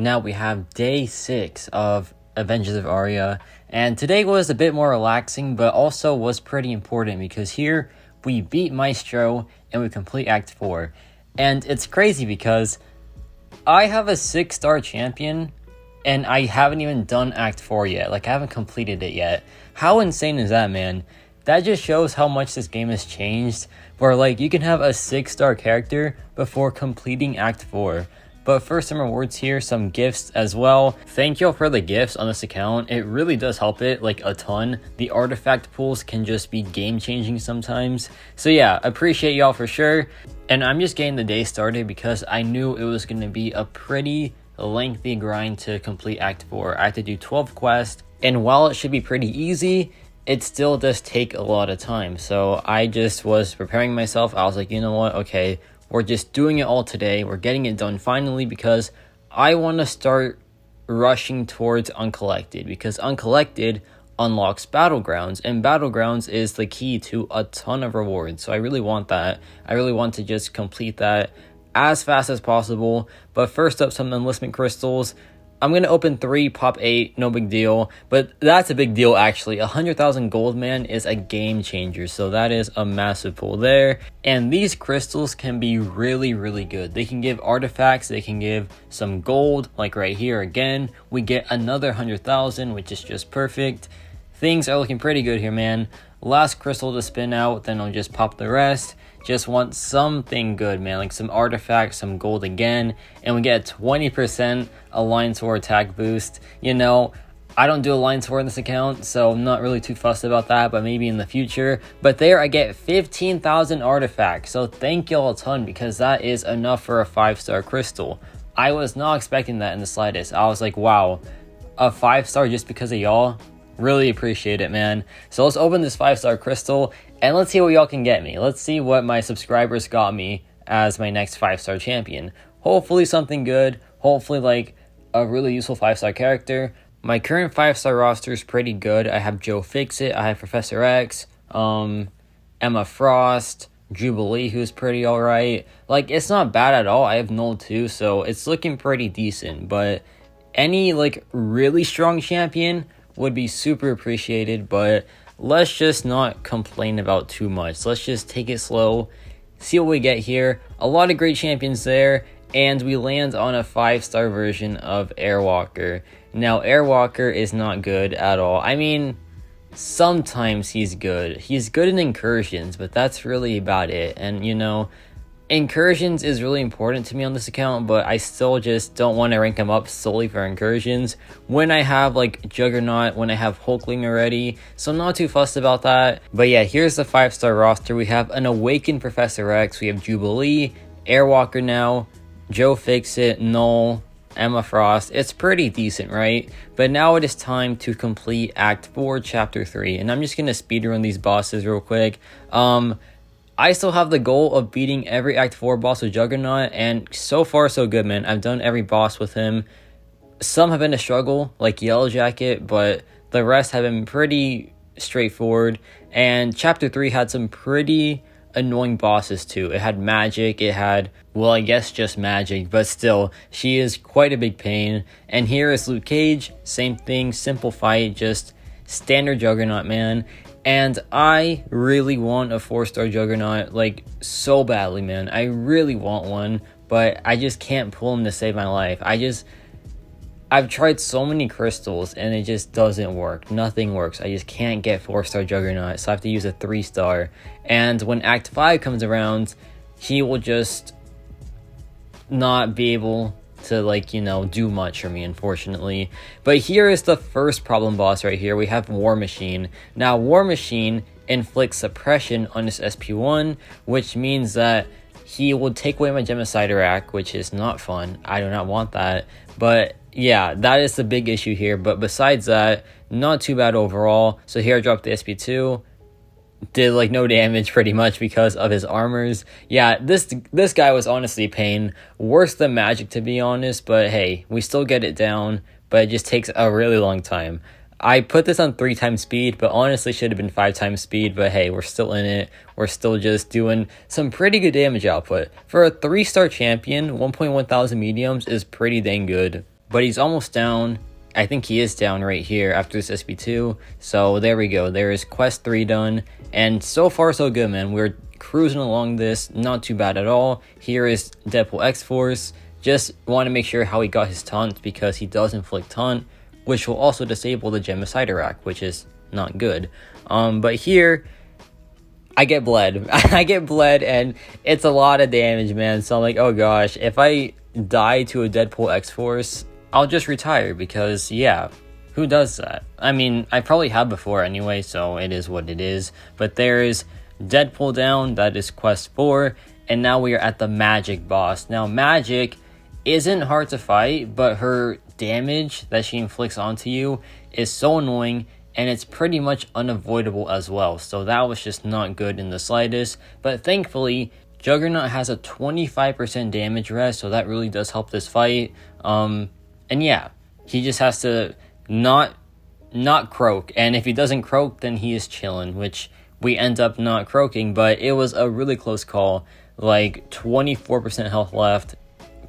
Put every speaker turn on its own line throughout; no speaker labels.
Now we have day 6 of Adventures of Aria, and today was a bit more relaxing, but also was pretty important because here we beat Maestro and we complete Act 4. And it's crazy because I have a 6-star champion and I haven't even done Act 4 yet. Like, I haven't completed it yet. How insane is that, man? That just shows how much this game has changed, where like you can have a 6-star character before completing Act 4. But first, some rewards here, some gifts as well. Thank y'all for the gifts on this account. It really does help it like a ton. The artifact pools can just be game changing sometimes. So yeah, appreciate y'all for sure. And I'm just getting the day started because I knew it was going to be a pretty lengthy grind to complete Act 4. I have to do 12 quests, and while it should be pretty easy, it still does take a lot of time. So I just was preparing myself. I was like, you know what, okay, we're just doing it all today. We're getting it done finally because I want to start rushing towards Uncollected, because Uncollected unlocks Battlegrounds, and Battlegrounds is the key to a ton of rewards. So I really want that. I really want to just complete that as fast as possible. But first up, some enlistment crystals. I'm going to open 3, pop 8, no big deal, but that's a big deal actually. 100,000 gold, man, is a game changer, so that is a massive pull there. And these crystals can be really, really good. They can give artifacts, they can give some gold, like right here again. We get another 100,000, which is just perfect. Things are looking pretty good here, man. Last crystal to spin out, then I'll just pop the rest. Just want something good, man, like some artifacts, some gold again, and we get a 20% Alliance War attack boost. You know, I don't do Alliance War in this account, so I'm not really too fussed about that, but maybe in the future. But there I get 15,000 artifacts, so thank y'all a ton, because that is enough for a 5-star crystal. I was not expecting that in the slightest. I was like, wow, a 5-star just because of y'all? Really appreciate it, man. So let's open this 5-star crystal and let's see what y'all can get me. Let's see what my subscribers got me as my next 5-star champion. Hopefully something good. Hopefully like a really useful 5-star character. My current 5-star roster is pretty good. I have Joe Fixit, I have Professor X, Emma Frost, Jubilee, who's pretty alright. Like, it's not bad at all. I have Null too, so it's looking pretty decent. But any like really strong champion would be super appreciated, but let's just not complain about too much. Let's just take it slow, see what we get here. A lot of great champions there, and we land on a 5-star version of Airwalker. Now, Airwalker is not good at all. I mean, sometimes he's good. He's good in incursions, but that's really about it. And, you know, incursions is really important to me on this account, but I still just don't want to rank him up solely for incursions when I have like Juggernaut, when I have Hulkling already, so I'm not too fussed about that. But yeah, here's the 5-star roster. We have an Awakened Professor X, we have Jubilee, Airwalker now, Joe Fixit, Null, Emma Frost. It's pretty decent, right? But now it is time to complete Act 4, Chapter 3, and I'm just gonna speedrun these bosses real quick. I still have the goal of beating every Act 4 boss with Juggernaut, and so far so good, man. I've done every boss with him. Some have been a struggle, like Yellow Jacket, but the rest have been pretty straightforward. And Chapter 3 had some pretty annoying bosses too. It had Magic, it had, well, I guess just Magic, but still, she is quite a big pain. And here is Luke Cage, same thing, simple fight, just standard Juggernaut, man. And I really want a 4-star Juggernaut, like, so badly, man. I really want one, but I just can't pull him to save my life. I've tried so many crystals, and it just doesn't work. Nothing works. I just can't get 4-star Juggernaut, so I have to use a 3-star. And when Act 5 comes around, he will just not be able to, like, you know, do much for me, unfortunately. But here is the first problem boss right here. We have War Machine. Now, War Machine inflicts suppression on his SP1, which means that he will take away my Genocide rack, which is not fun. I do not want that. But yeah, that is the big issue here. But besides that, not too bad overall. So here I dropped the SP2. Did like no damage pretty much because of his armors. Yeah, this guy was honestly a pain. Worse than Magic, to be honest, but hey, we still get it down, but it just takes a really long time. I put this on 3 times speed, but honestly should have been 5 times speed, but hey, we're still in it. We're still just doing some pretty good damage output. For a 3-star champion, 1.1 thousand mediums is pretty dang good. but he's almost down. I think he is down right here after this SB2. So there we go. There is quest 3 done. And so far so good, man. We're cruising along this. Not too bad at all. Here is Deadpool X-Force. Just want to make sure how he got his taunt, because he does inflict taunt, which will also disable the Gem of Sidorak, which is not good. But here, I get bled. I get bled, and it's a lot of damage, man. So I'm like, oh gosh, if I die to a Deadpool X-Force, I'll just retire, because yeah, who does that? I mean, I probably have before anyway, so it is what it is. But there is Deadpool down, that is quest 4, and now we are at the Magic boss. Now Magic isn't hard to fight, but her damage that she inflicts onto you is so annoying, and it's pretty much unavoidable as well. So that was just not good in the slightest. But thankfully, Juggernaut has a 25% damage rest, so that really does help this fight. And yeah, he just has to not croak, and if he doesn't croak, then he is chilling, which we end up not croaking. But it was a really close call, like 24% health left,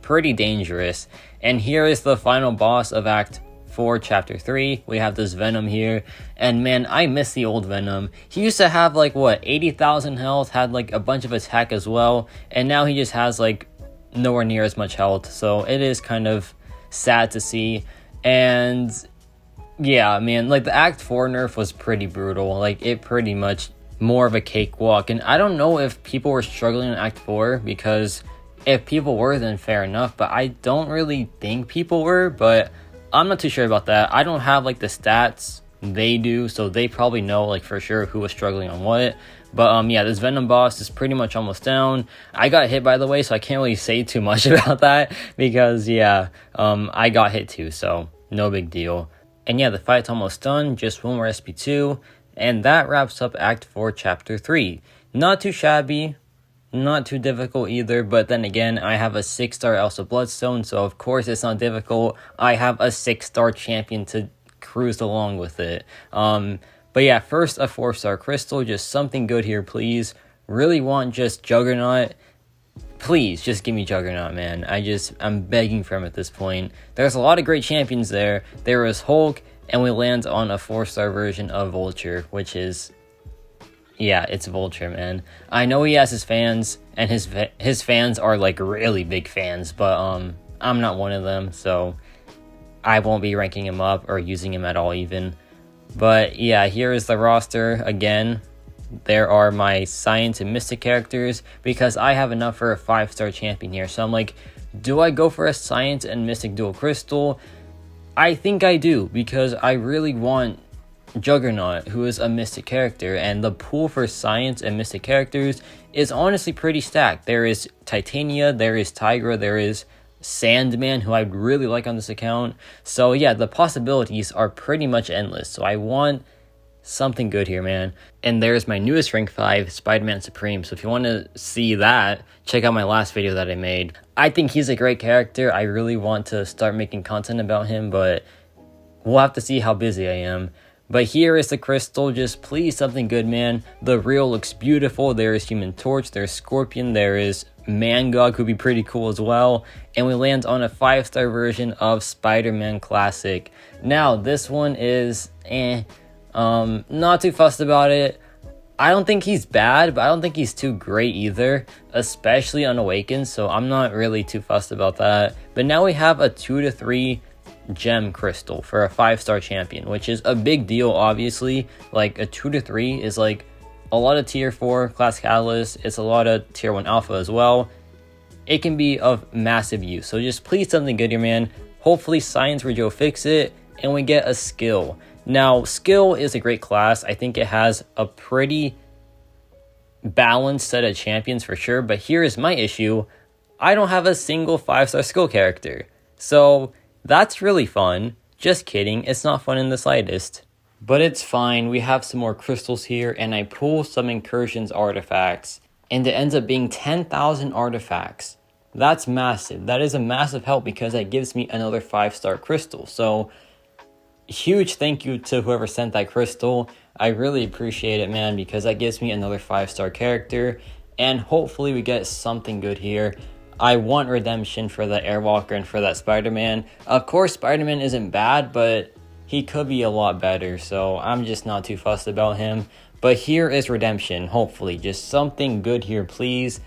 pretty dangerous. And here is the final boss of Act 4, Chapter 3. We have this Venom here, and man, I miss the old Venom. He used to have like, what, 80,000 health, had like a bunch of attack as well, and now he just has like nowhere near as much health, so it is kind of sad to see. And yeah, man, like the Act 4 nerf was pretty brutal. Like, it pretty much more of a cakewalk, and I don't know if people were struggling in Act 4, because if people were, then fair enough, but I don't really think people were. But I'm not too sure about that. I don't have like the stats, they do, so they probably know like for sure who was struggling on what. But yeah, this Venom boss is pretty much almost down. I got hit, by the way, so I can't really say too much about that, because yeah, I got hit too, so no big deal. And yeah, the fight's almost done, just one more SP2, and that wraps up Act 4, Chapter 3. Not too shabby, not too difficult either, but then again, I have a 6-star Elsa Bloodstone, so of course it's not difficult. I have a 6-star champion to cruise along with it. But yeah, first a 4-star Crystal, just something good here, please. Really want just Juggernaut. Please, just give me Juggernaut, man. I'm begging for him at this point. There's a lot of great champions there. There is Hulk, and we land on a 4-star version of Vulture, which is... yeah, it's Vulture, man. I know he has his fans, and his fans are like really big fans, but I'm not one of them, so I won't be ranking him up or using him at all even. But yeah, here is the roster again. There are my Science and Mystic characters, because I have enough for a 5-star champion here. So I'm like, do I go for a Science and Mystic dual crystal? I think I do, because I really want Juggernaut, who is a Mystic character, and the pool for Science and Mystic characters is honestly pretty stacked. There is Titania, there is Tigra, there is Sandman, who I'd really like on this account. So yeah, the possibilities are pretty much endless, so I want something good here, man. And there's my newest rank 5, Spider-Man Supreme. So if you want to see that, check out my last video that I made. I think he's a great character. I really want to start making content about him, but we'll have to see how busy I am. But here is the crystal, just please something good, man. The reel looks beautiful. There is Human Torch, there's Scorpion, there is Mcoc, who'd be pretty cool as well. And we land on a 5-star version of Spider-Man Classic. Now, this one is not too fussed about it. I don't think he's bad, but I don't think he's too great either, especially on Awakened, so I'm not really too fussed about that. But now we have a 2 to 3 gem crystal for a 5-star champion, which is a big deal, obviously. Like, a 2 to 3 is like a lot of tier 4 class catalyst. It's a lot of tier 1 alpha as well. It can be of massive use, so just please something good here, man. Hopefully Science Rejo fix it and we get a skill. Now, skill is a great class. I think it has a pretty balanced set of champions for sure, but here is my issue. I don't have a single 5-star skill character, so that's really fun. Just kidding, it's not fun in the slightest. But it's fine, we have some more crystals here, and I pull some Incursions artifacts, and it ends up being 10,000 artifacts. That's massive. That is a massive help, because that gives me another 5-star crystal. So, huge thank you to whoever sent that crystal. I really appreciate it, man, because that gives me another 5-star character, and hopefully we get something good here. I want redemption for that Airwalker and for that Spider-Man. Of course, Spider-Man isn't bad, but he could be a lot better, so I'm just not too fussed about him. But here is redemption, hopefully. Just something good here, please.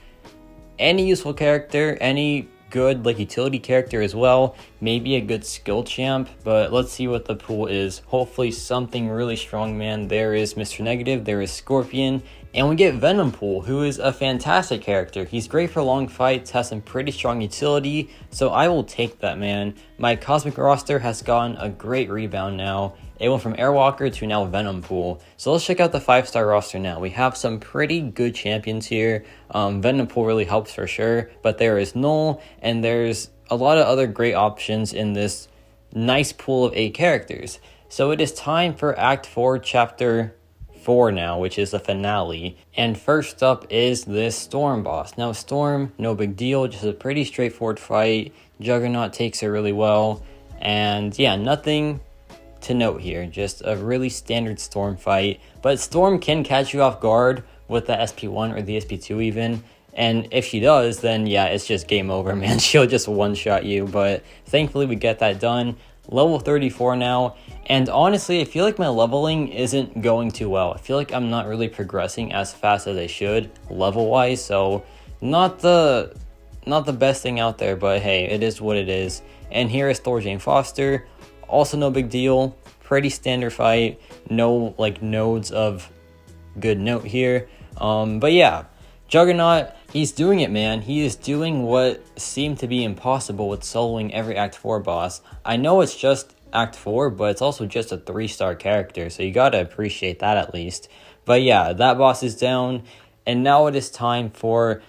Any useful character, any good like utility character as well, maybe a good skill champ, but let's see what the pool is. Hopefully something really strong, man. There is Mr. Negative, there is Scorpion, and we get Venom Pool, who is a fantastic character. He's great for long fights, has some pretty strong utility, so I will take that, man. My Cosmic roster has gotten a great rebound now. It went from Airwalker to now Venom Pool. So let's check out the 5-star roster now. We have some pretty good champions here. Venom Pool really helps for sure, but there is Null, and there's a lot of other great options in this nice pool of 8 characters. So it is time for Act 4, Chapter 4 now, which is the finale. And first up is this Storm boss. Now Storm, no big deal, just a pretty straightforward fight. Juggernaut takes it really well, and yeah, nothing to note here, just a really standard Storm fight. But Storm can catch you off guard with the SP1 or the SP2 even, and if she does, then yeah, it's just game over, man. She'll just one-shot you, but thankfully we get that done. Level 34 now, and honestly, I feel like my leveling isn't going too well. I feel like I'm not really progressing as fast as I should level-wise, so not the best thing out there, but hey, it is what it is. And here is Thor Jane Foster. Also no big deal, pretty standard fight, no like nodes of good note here. But yeah, Juggernaut, he's doing it, man. He is doing what seemed to be impossible with soloing every Act 4 boss. I know it's just Act 4, but it's also just a 3-star character, so you gotta appreciate that at least. But yeah, that boss is down, and now it is time for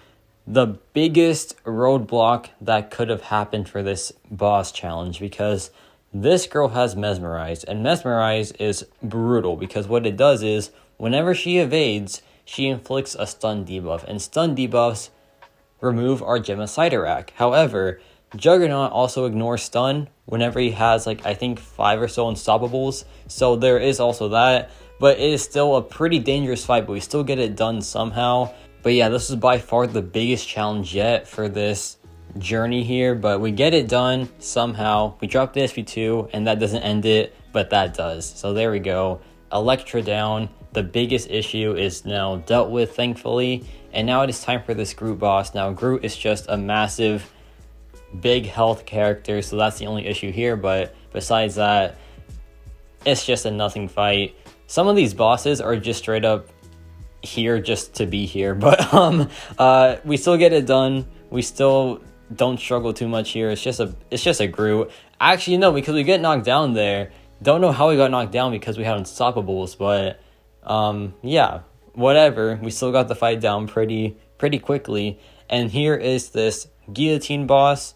the biggest roadblock that could have happened for this boss challenge, because this girl has Mesmerize, and Mesmerize is brutal because what it does is whenever she evades, she inflicts a stun debuff, and stun debuffs remove our Gemma Cyterac. However, Juggernaut also ignores stun whenever he has like I think 5 or so unstoppables, so there is also that, but it is still a pretty dangerous fight, but we still get it done somehow. But yeah, this is by far the biggest challenge yet for this journey here, but we get it done somehow. We drop the SP2 and that doesn't end it, but that does. So there we go. Electra down. The biggest issue is now dealt with, thankfully, and now it is time for this Groot boss. Now Groot is just a massive big health character, so that's the only issue here, but besides that, it's just a nothing fight. Some of these bosses are just straight up here just to be here, but we still get it done. We still don't struggle too much here. It's just a Groot. Actually, no, because we get knocked down there. Don't know how we got knocked down because we had unstoppables, but yeah, whatever. We still got the fight down pretty quickly. And here is this Guillotine boss.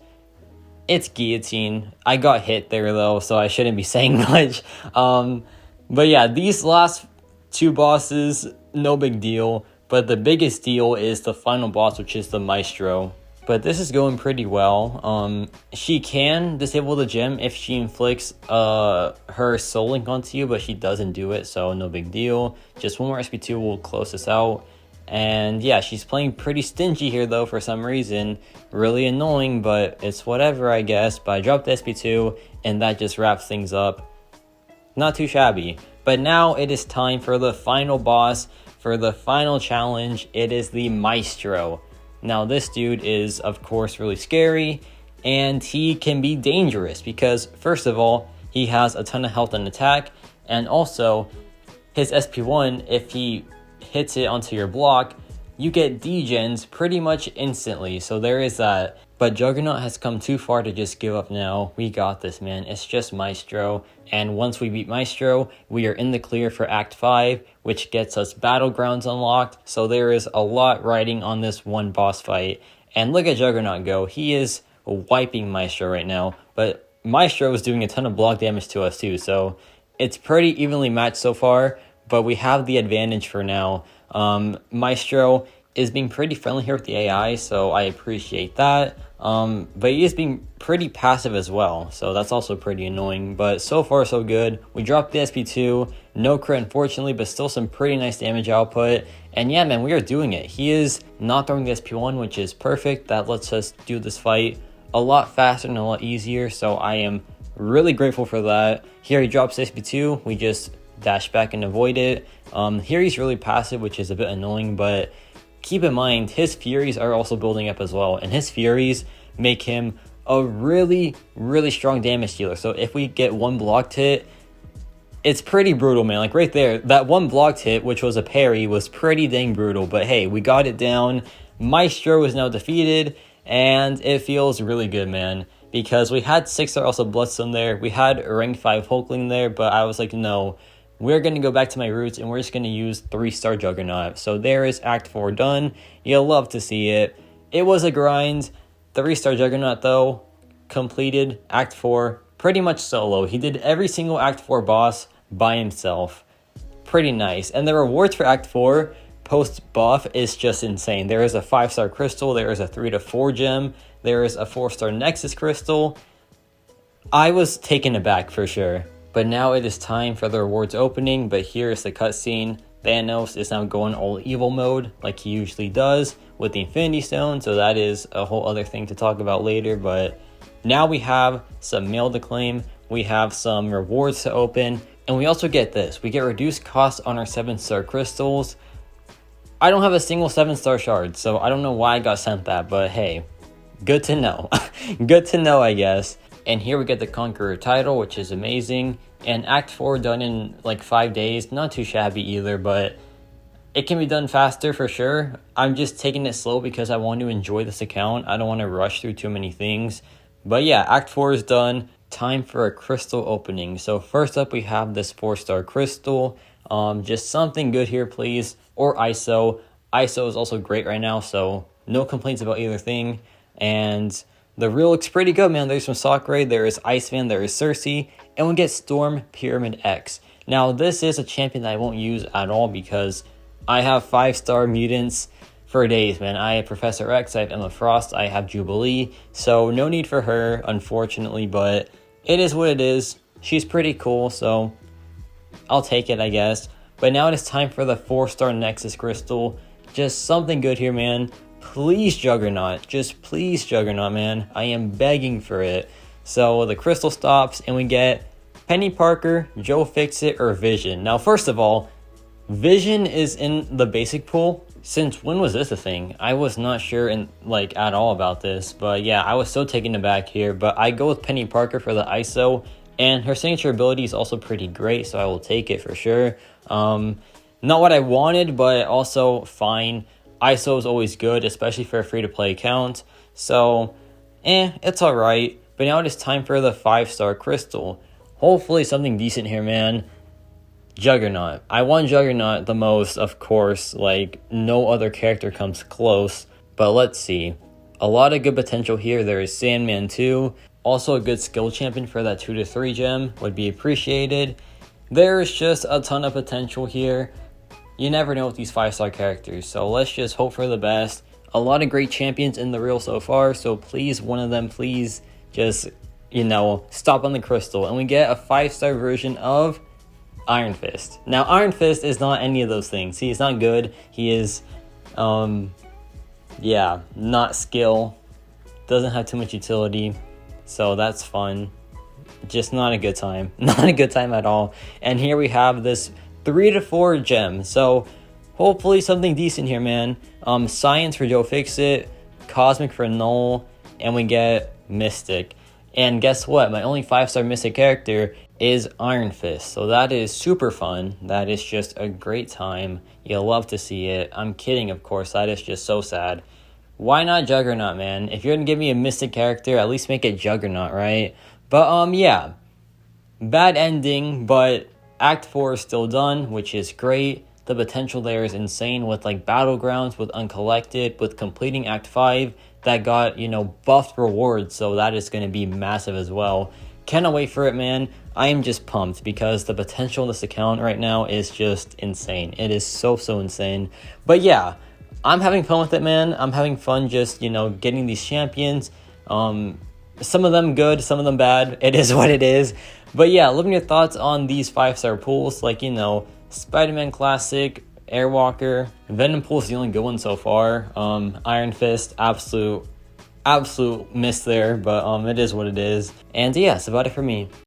It's Guillotine. I got hit there though, so I shouldn't be saying much. But yeah, these last 2 bosses, no big deal. But the biggest deal is the final boss, which is the Maestro. But this is going pretty well. She can disable the gem if she inflicts her soul link onto you, but she doesn't do it, so no big deal. Just one more SP2 will close this out. And yeah, she's playing pretty stingy here though for some reason. Really annoying, but it's whatever, I guess. But I dropped the SP2 and that just wraps things up. Not too shabby. But now it is time for the final boss, for the final challenge. It is the Maestro. Now this dude is of course really scary, and he can be dangerous because first of all, he has a ton of health and attack, and also his SP1, if he hits it onto your block, you get degens pretty much instantly, so there is that. But Juggernaut has come too far to just give up now. We got this, man. It's just Maestro, and once we beat Maestro, we are in the clear for Act 5, which gets us Battlegrounds unlocked, so there is a lot riding on this one boss fight. And look at Juggernaut go. He is wiping Maestro right now, but Maestro is doing a ton of block damage to us too, so it's pretty evenly matched so far, but we have the advantage for now. Maestro is being pretty friendly here with the AI, so I appreciate that. But he is being pretty passive as well, so that's also pretty annoying. But so far so good. We dropped the SP2, no crit unfortunately, but still some pretty nice damage output. And yeah, man, we are doing it. He is not throwing the SP1, which is perfect. That lets us do this fight a lot faster and a lot easier. So I am really grateful for that. Here he drops SP2. We just dash back and avoid it. Here he's really passive, which is a bit annoying, but keep in mind his Furies are also building up as well. And his Furies make him a really, really strong damage dealer. So if we get one blocked hit, it's pretty brutal, man. Like right there, that one blocked hit, which was a parry, was pretty dang brutal. But hey, we got it down. Maestro is now defeated, and it feels really good, man. Because we had 6-star also Bloodstone there. We had rank 5 Hulkling there, but I was like, no, we're going to go back to my roots, and we're just going to use 3-star Juggernaut. So there is Act 4 done. You'll love to see it. It was a grind. 3-star Juggernaut, though, completed Act 4 pretty much solo. He did every single Act 4 boss by himself. Pretty nice. And the rewards for Act 4 post buff is just insane. There is a 5-star crystal, there is a 3 to 4 gem, there is a 4-star Nexus crystal. I was taken aback for sure. But now it is time for the rewards opening, but here is the cutscene. Thanos is now going all evil mode like he usually does with the Infinity Stone, so that is a whole other thing to talk about later. But now we have some mail to claim, we have some rewards to open, and we also get this. We get reduced cost on our 7-star crystals. I don't have a single 7-star shard, so I don't know why I got sent that, but hey, good to know. Good to know, I guess. And here we get the Conqueror title, which is amazing. And Act 4 done in like 5 days, not too shabby either, but it can be done faster for sure. I'm just taking it slow because I want to enjoy this account. I don't want to rush through too many things. But yeah, Act 4 is done. Time for a crystal opening. So first up, we have this 4-star crystal. Just something good here, please. Or ISO. ISO is also great right now, so no complaints about either thing. And the reel looks pretty good, man. There's some Sakura, there is Iceman, there is Cersei, and we get Storm Pyramid X. Now, this is a champion that I won't use at all because I have 5-star mutants for days, man. I have Professor X, I have Emma Frost, I have Jubilee, so no need for her, unfortunately, but it is what it is. She's pretty cool, so I'll take it, I guess. But now it is time for the 4-star Nexus Crystal. Just something good here, man. Please, Juggernaut. Just please, Juggernaut, man. I am begging for it. So the crystal stops, and we get Penny Parker, Joe Fixit, or Vision. Now, first of all, Vision is in the basic pool. Since when was this a thing? I was not sure at all about this, but yeah, I was so taken aback here. But I go with Penny Parker for the ISO, and her signature ability is also pretty great, so I will take it for sure. Not what I wanted, but also fine. ISO is always good, especially for a free-to-play account, so it's alright. But now it is time for the 5-star crystal. Hopefully something decent here, man. Juggernaut. I want Juggernaut the most, of course. Like, no other character comes close. But let's see. A lot of good potential here. There is Sandman too. Also a good skill champion for that 2 to 3 gem would be appreciated. There is just a ton of potential here. You never know with these 5-star characters. So let's just hope for the best. A lot of great champions in the reel so far. So please, one of them, please just, stop on the crystal. And we get a 5-star version of Iron Fist. Now, Iron Fist is not any of those things. He is not good. He is, not skill. Doesn't have too much utility. So that's fun. Just not a good time. Not a good time at all. And here we have this 3 to 4 gem. So hopefully something decent here, man. Science for Joe Fixit, Cosmic for Null, and we get Mystic. And guess what? My only 5-star Mystic character is Iron Fist. So that is super fun. That is just a great time. You'll love to see it. I'm kidding, of course. That is just so sad. Why not Juggernaut, man? If you're going to give me a Mystic character, at least make it Juggernaut, right? But, yeah. Bad ending, but Act 4 is still done, which is great. The potential there is insane with, Battlegrounds, with Uncollected, with completing Act 5. That got, buffed rewards, so that is going to be massive as well. Cannot wait for it, man. I am just pumped because the potential in this account right now is just insane. It is so insane. But yeah, I'm having fun with it, man. I'm having fun just, getting these champions. Some of them good, some of them bad. It is what it is. But yeah, let me know your thoughts on these 5-star pools. Spider-Man Classic, Airwalker. Venom Pool's the only good one so far. Iron Fist, absolute miss there, but it is what it is. And yeah, that's about it for me.